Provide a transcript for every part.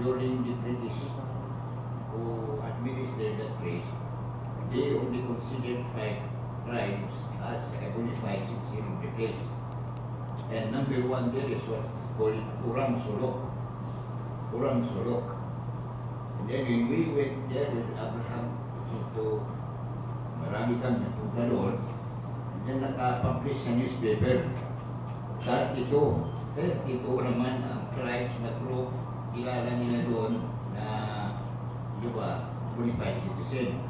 during the British who administered that place, they only considered 5 tribes as a bona fide citizen of the place. And number 1 there is what called Urang Solok. Urang Solok. And then when we went there with Abraham to marami kami napunta doon, and then naka-publish sa newspaper. 32 naman ang tribes na group, kilala nila doon na bona fide citizen.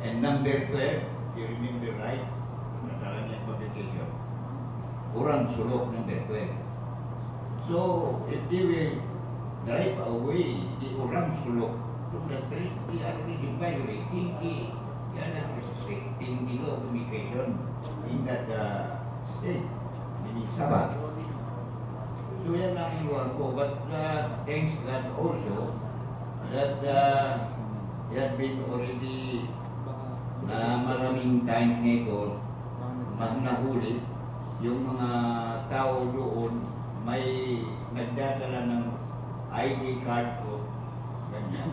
And number 12, you remember right, natala niya publication, Urang Solok number 12. So, if they will drive away the Urang Solok from the place, they are already violating the restricting the law of immigration in that state, meaning Sabah. So yan ang iwan ko, but thanks God also that they have been already na maraming times nito nahuli yung mga tao doon may nagdadala ng ID card ko, ganyan.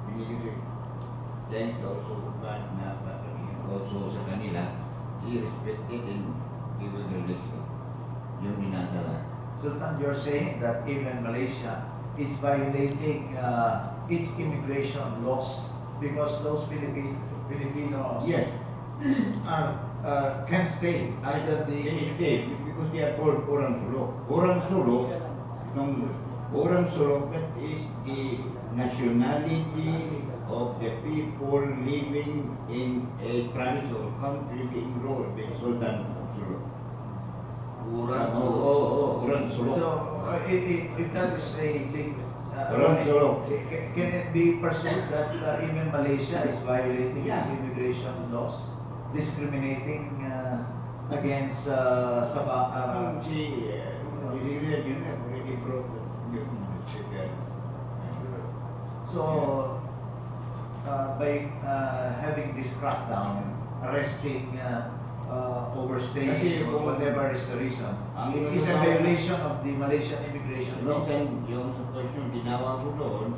Binigay thanks also to God na also sa kanila, he respected and he will release yung dinadala. Sultan, you're saying that even Malaysia is violating its immigration laws because those Filipinos Yes, can stay under the... they stay because they are called Urang Solok. Urang Solok, Urang Solok, that is the nationality of the people living in a province or country being ruled by Sultan Solok. Urang Solok. So, if that is a thing, Urang Solok. can it be pursued that even Malaysia is violating its Yeah. immigration laws, discriminating against Sabah? Si Nigeria yun na already broke yung checker. So, by having this crackdown, arresting, overstaying, Kasi or whatever is the reason, ang it is a violation of the Malaysian immigration law. Minsan yung sitwasyon ginawa ko doon,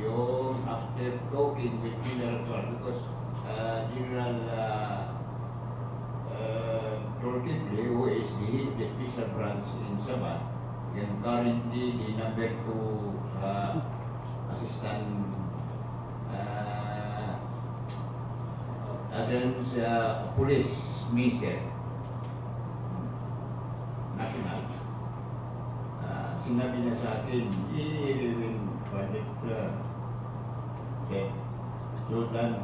yung after talking with General Clark, because General Torquidle, who is the head of the special branch in Sabah, and currently the number 2 assistant police minister national. Sinabi niya sa akin, i-rewin budget sa Sultan,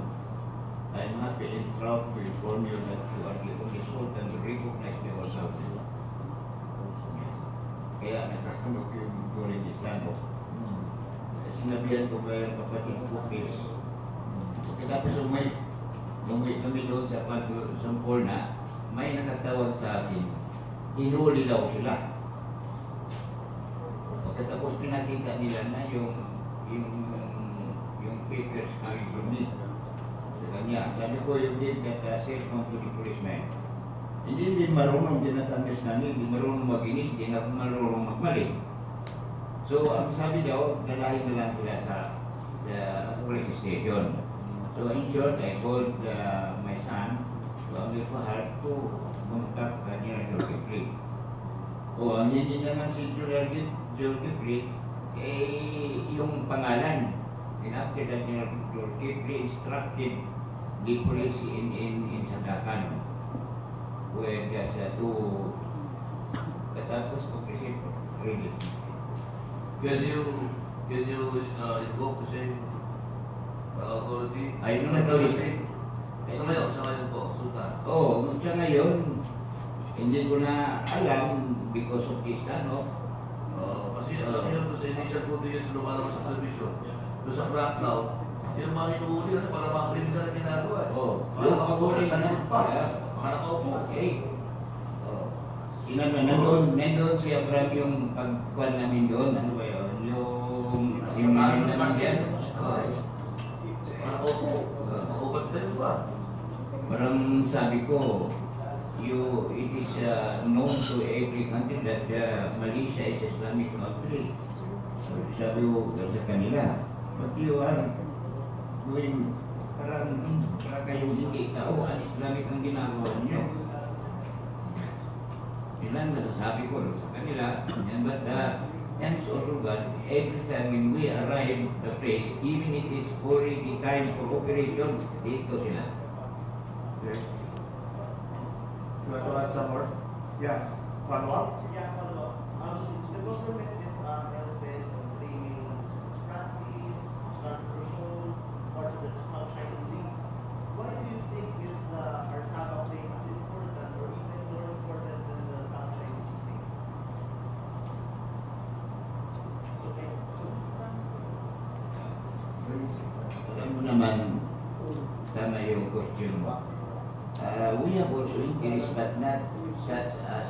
I'm happy and proud to inform you that you are the only Sultan to recognize the order of the law. Kaya nagkakulog yung during this time. Sinabihan ko ba yung kapatid ko, please. Tapos umuwi kami doon sa Sampol na may nakatawag sa akin, hinuli daw sila. Pagkatapos pinakita nila na yung papers ko yung sa kanya. Sabi ko yung give that cellphone to the policeman. Hindi marunong dinat-understand, hindi marunong maginis, hindi na marunong magmali. So ang sabi daw, dalahin na lang sila sa police station. So in short, I called my son, Amir Fahad, to contact General Torquidle. Ang hindi naman si General Torquidle, yung pangalan. And after that, General Torquidle instructed the police in Sandakan, where just to katapos pag-receive release. Can you invoke the same authority? Ayun na gawin. Sa ngayon po, Sultan. Sa ngayon, hindi ko na alam because of this, Kasi alam niyo sa initial footage na lumalabas sa television, doon sa crackdown, yung mga inuuli para mga kriminal na ginagawa. Para makakuha sa sanod pa. Para nakaupo. Okay. Sinabi, nandun si Abraham yung pagkuhan namin doon, ano ba yun? Yung namin yan. Para nakaupo. Nakaupat na yun ba? Parang sabi ko, it is known known to every country that Malaysia is Islamic country. So, sabi ko sa kanila, but you are doing para kayong hindi tao, ang Islamic ang ginagawa niyo. Yun lang nasasabi ko sa kanila. But and it's also God, every time when we arrive the place, even it is already time for operation, dito sila. Okay. You want to add some more? Yeah. Follow-up? Yeah, follow-up. Since the government is hell-bent on claiming its practice, Islam control, parts of the South China Sea, why do you think is our Sabbath claim as important or even more important than the South China Sea claim? Okay. Alam mo naman, tama yung question mo. We have also interest, but not such as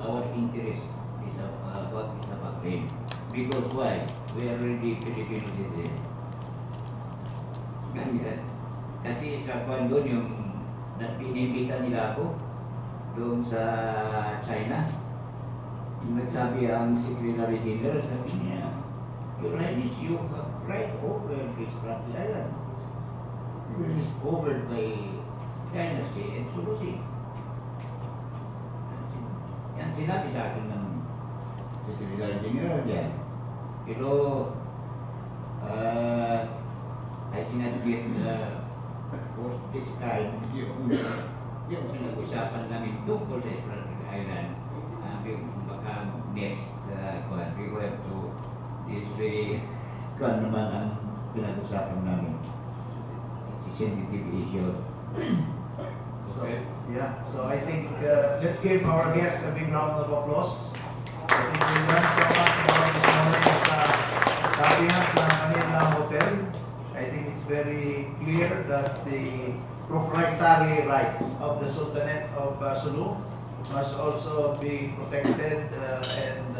our interest is about claim. Because why? We are already Filipino citizen. Ganyan. Kasi sa kwan doon yung pinibita nila ako doon sa China. Yung nagsabi ang Secretary General, sabi niya, your right is you have right over this Spratly Island. It is covered by China Sea and Sulu Sea. Yan sinabi sa akin ng Secretary General diyan. Pero I cannot get for this time yung pinag-usapan namin tungkol sa Spratly Island. Baka next we will have to this very naman ang pinag-usapan namin. It's a sensitive issue. So, yeah. So I think let's give our guests a big round of applause. I think we learned so much about this morning sa ambiance ng Manila Hotel. I think it's very clear that the proprietary rights of the Sultanate of Sulu must also be protected and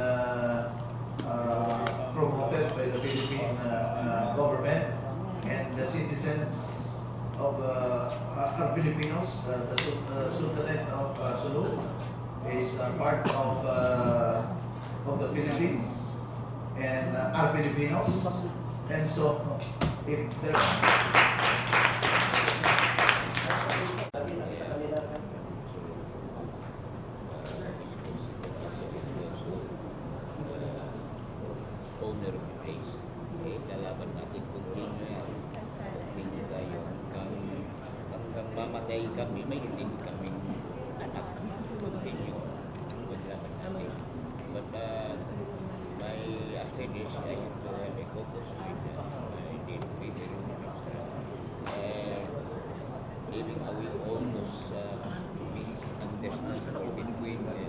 promoted by the Philippine government, and the citizens of are Filipinos. The Sultanate of Sulu is part of the Philippines and are Filipinos, and so if there Owner of the place. Lalaban natin kung sino yan. Hindi tayo. Hanggang mamatay kami, may hindi kami anak. Continue. Maglaban natin. But my after this, I have to have a focus with my leader. Giving away all those misunderstandings between the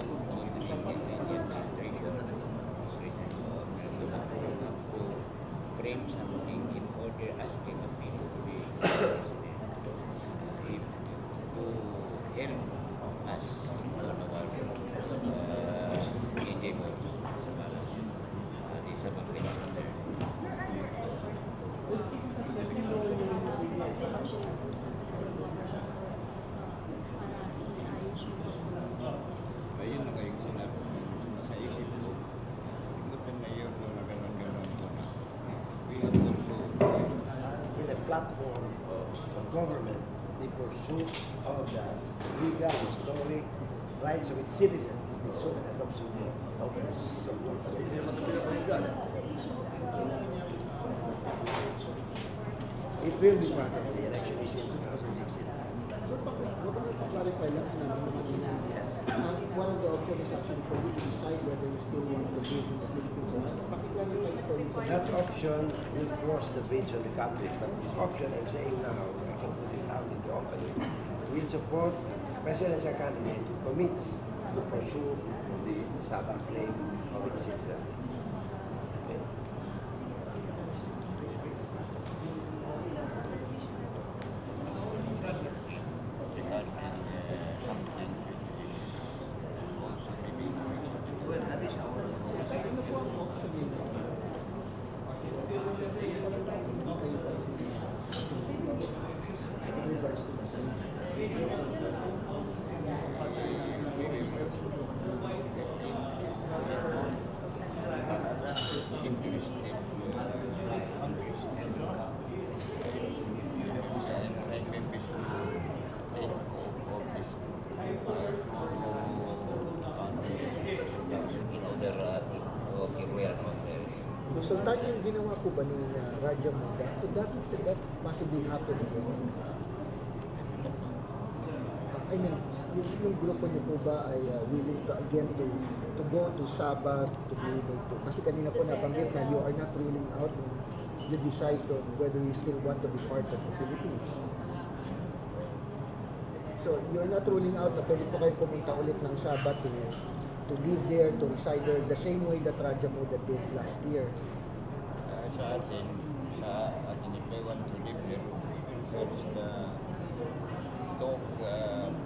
Philippine administration. Frame something in order asking of me to be president if to help us on our endeavors sa balas di sa pagpinaganda. Ayun na kayong sinabi sa isip ko. Tingnan na yun na gano'n-gano'n ko na. We have also In a platform of government, they pursue all of the legal, historic rights of its citizens in certain adoption offers support. It will be part of the election issue in 2016. Clarify lang na Yes. one of the options is actually for you to decide whether you still want to live in the Philippines or not. Pakiclarify ito rin sa That option will cross the bridge on the conflict, but this option I'm saying now, I can put it out in the open, will support presidential candidate who commits to pursue the Sabah claim of its citizen. Okay. Thank you. Sultan, yung ginawa po ba ni Raja Muda, could that possibly happen again? I mean, yung grupo niyo po ba ay willing to again to go to Sabah to be able to, kasi kanina po nabanggit na you are not ruling out, you decide on whether you still want to be part of the Philippines. So you're not ruling out na pwede po kayo pumunta ulit ng Sabah to live there, to reside there, the same way that Raja Muda did last year. Sa atin, if they want to live there, we will first talk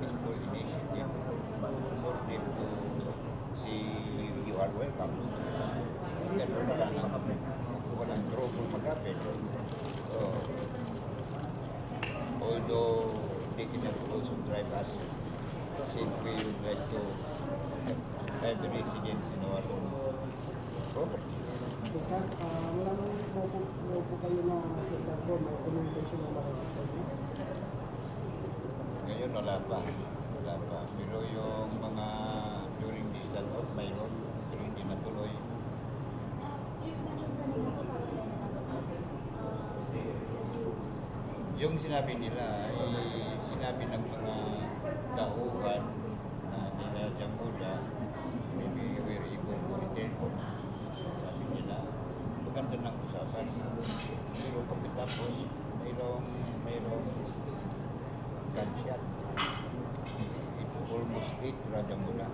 peaceful initiative for them to see you are welcome. Ganun na lang walang trouble mag-happen. So, although they can also drive us, since we would like to have the residence in our own property. Sultan, wala naman po kayo na Sultan po, may communication na makikita. Ngayon wala pa. Pero yung mga during this and out, mayroon, pero hindi natuloy. Yung sinabi nila ay sinabi ng mga tauhan na nila Jamuda, maybe we were able to return home. Sabi nila, maganda ng usapan. Pero pagkatapos, mayroong gunshot. Ito almost 8 Raja Muda.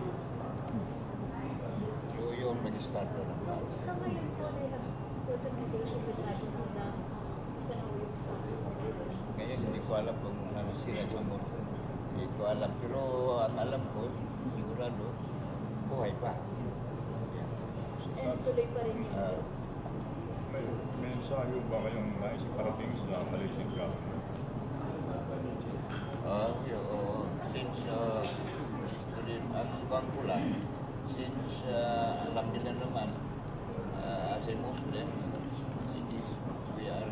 So yun, mag-start na lang. So ngayon po, they have still communication with Raja Muda. Isa na ulit sa Ngayon, hindi ko alam kung ano sila sa mundo. Hindi ko alam. Pero ang alam ko, sigurado, buhay pa. And tuloy pa rin yun. May mensahe ba kayong naisiparating sa Malaysian government? Since history, ang bang ko lang, since alam nila naman, as a Muslim, it is, we are